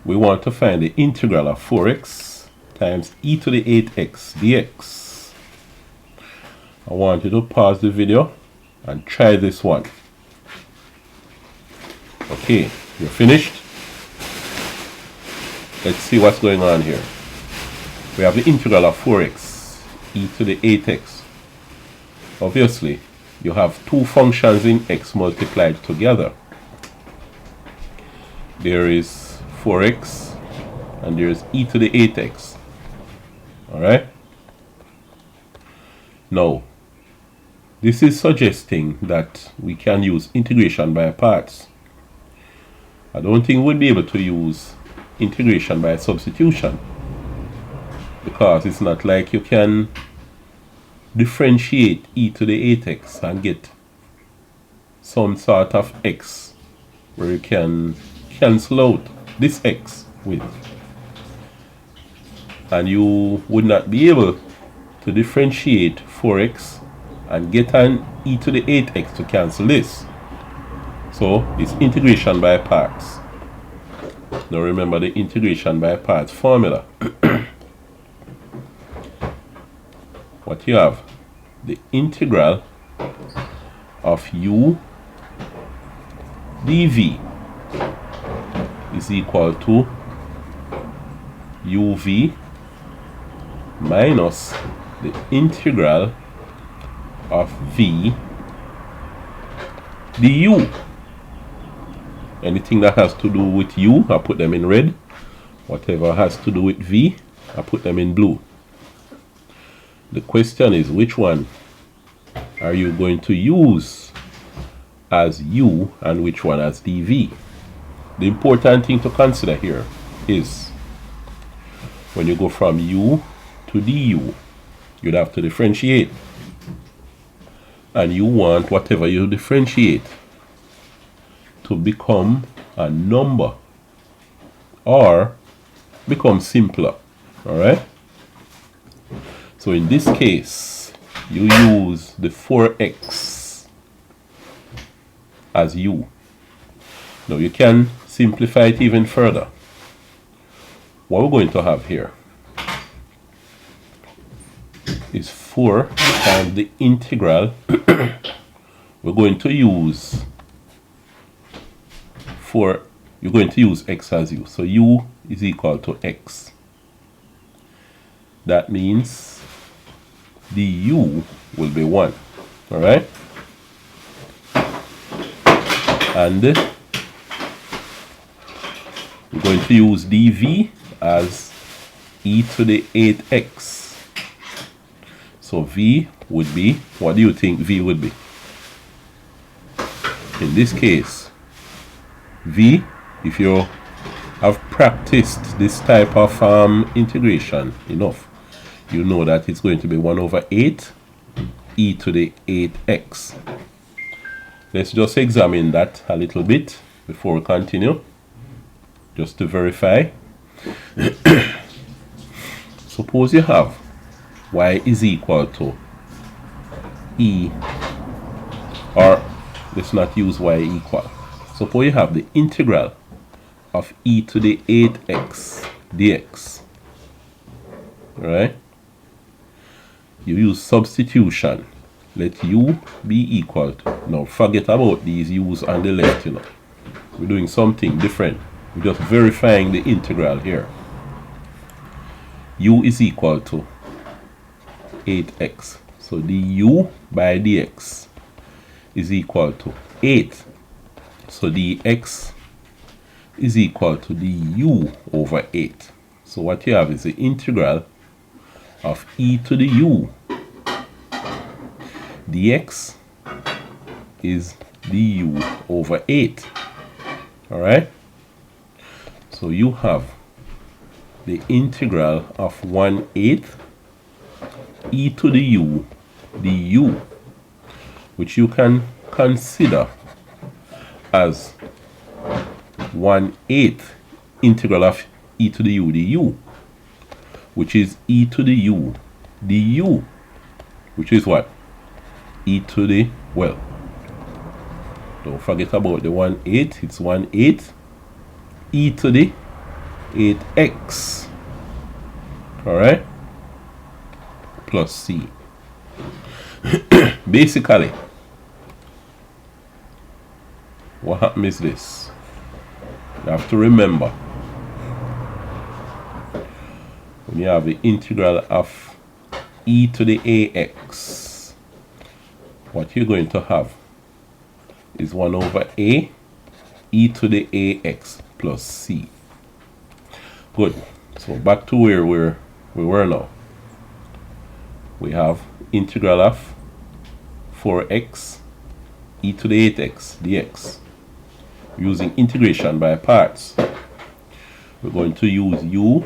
we want to find the integral of 4x times e to the 8x dx. I want you to pause the video and try this one. Okay, you're finished? Let's see what's going on here. We have the integral of 4x e to the 8x. Obviously, you have two functions in x multiplied together. There is 4x and there is e to the 8x. Alright? Now, this is suggesting that we can use integration by parts. I don't think we'll be able to use integration by substitution, because it's not like you can differentiate e to the 8x and get some sort of x where you can cancel out this x with, and you would not be able to differentiate 4x and get an e to the 8x to cancel this. So it's integration by parts. Now remember the integration by parts formula. What you have, the integral of u dv is equal to uv minus the integral of v du. Anything that has to do with u, I put them in red. Whatever has to do with v, I put them in blue. The question is, which one are you going to use as u and which one as dv? The important thing to consider here is when you go from u to du, you'd have to differentiate. And you want whatever you differentiate to become a number or become simpler. Alright? So in this case, you use the 4x as u. Now you can simplify it even further. What we're going to have here is 4 times the integral. We're going to use 4, you're going to use x as u. So u is equal to x. That means du will be 1. Alright? And we're going to use dv as e to the 8x. So v would be, what do you think v would be? In this case, v, if you have practiced this type of integration enough, you know that it's going to be 1 over 8 e to the 8x. Let's just examine that a little bit before we continue, just to verify. Suppose you have y is equal to e, or let's not use y equal. Suppose you have the integral of e to the 8x dx. Alright? You use substitution. Let u be equal to. Now forget about these u's on the left, you know. We're doing something different. We're just verifying the integral here. U is equal to 8x. So du by dx is equal to 8. So dx is equal to du over 8. So what you have is the integral of e to the u dx is du over 8. Alright? So you have the integral of 1/8 e to the u du, which you can consider as 1/8 integral of e to the u du, which is e to the u du, which is what? E to the, well, don't forget about the 1/8, it's 1/8 e to the 8x, all right, plus c. Basically, what happens is this. You have to remember, when you have the integral of e to the ax, what you're going to have is 1 over a e to the ax plus c. Good. So back to where we were now. We have integral of 4x e to the 8x dx. Using integration by parts, we're going to use u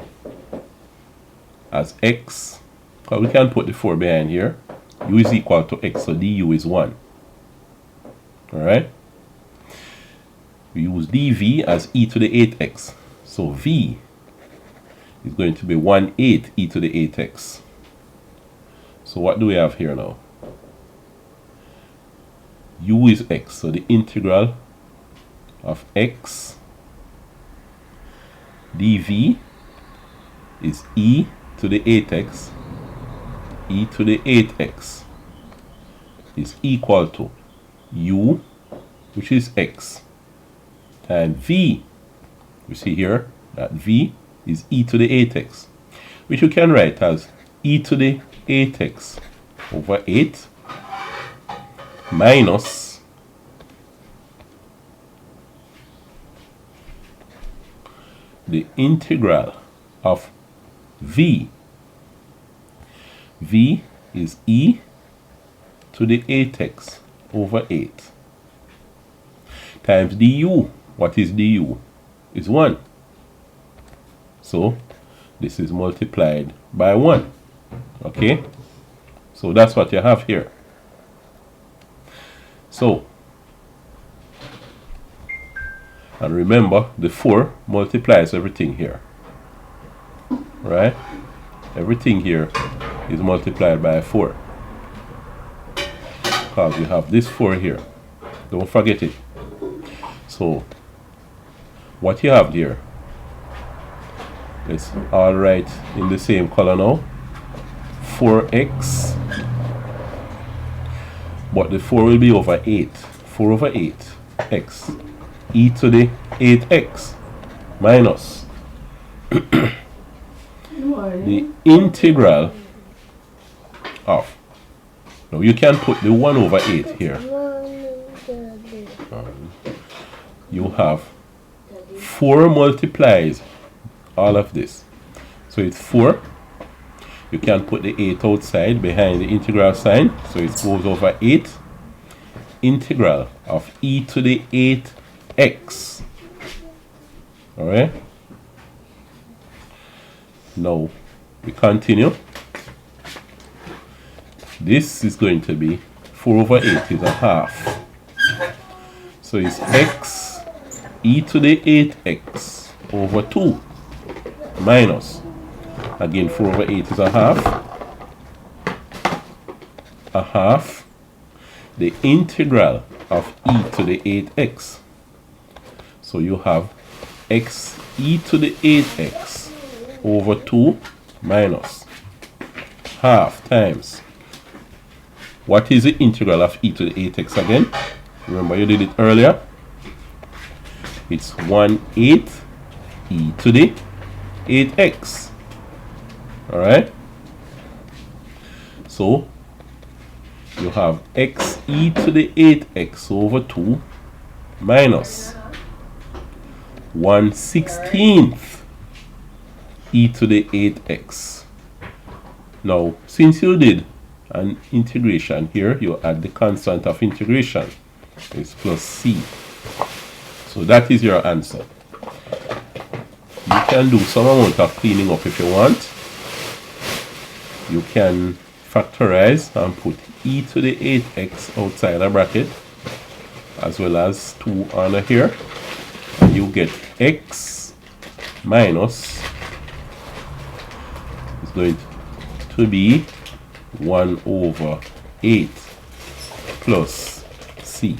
as x, because we can put the 4 behind here. U is equal to x, so du is 1. Alright? We use dv as e to the 8x, so v is going to be 1/8 e to the 8x. So what do we have here now? U is x, so the integral of x dv is e to the 8x, e to the 8x is equal to u, which is x, times v. You see here that v is e to the 8x, which you can write as e to the 8x over 8 minus the integral of v. V is e to the 8x over 8 times du. What is du? Is 1. So this is multiplied by 1. Okay? So that's what you have here. So, and remember, the 4 multiplies everything here. Right? Everything here is multiplied by 4. Because we have this 4 here. Don't forget it. So, what you have here, let's all write in the same color now. 4x, but the 4 will be over 8. 4 over 8 x e to the 8x minus the integral of, now you can put the 1 over 8 here. You have 4 multiplies all of this, so it's 4. You can put the 8 outside behind the integral sign, so it goes over 8 integral of e to the 8x. Alright? Now we continue. This is going to be 4 over 8 is a half. So it's x e to the 8x over 2 minus, again 4 over 8 is a half, the integral of e to the 8x. So you have x e to the 8x over 2 minus half times, what is the integral of e to the 8x again? Remember you did it earlier. It's 1/8 e to the 8x. Alright? So you have x e to the 8x over 2 minus 1/16 e to the 8x. Now, since you did an integration here, you add the constant of integration. It's plus c. So that is your answer. You can do some amount of cleaning up if you want. You can factorize and put e to the 8x outside a bracket, as well as 2 under here. And you get x minus is going to be 1 over 8 plus c.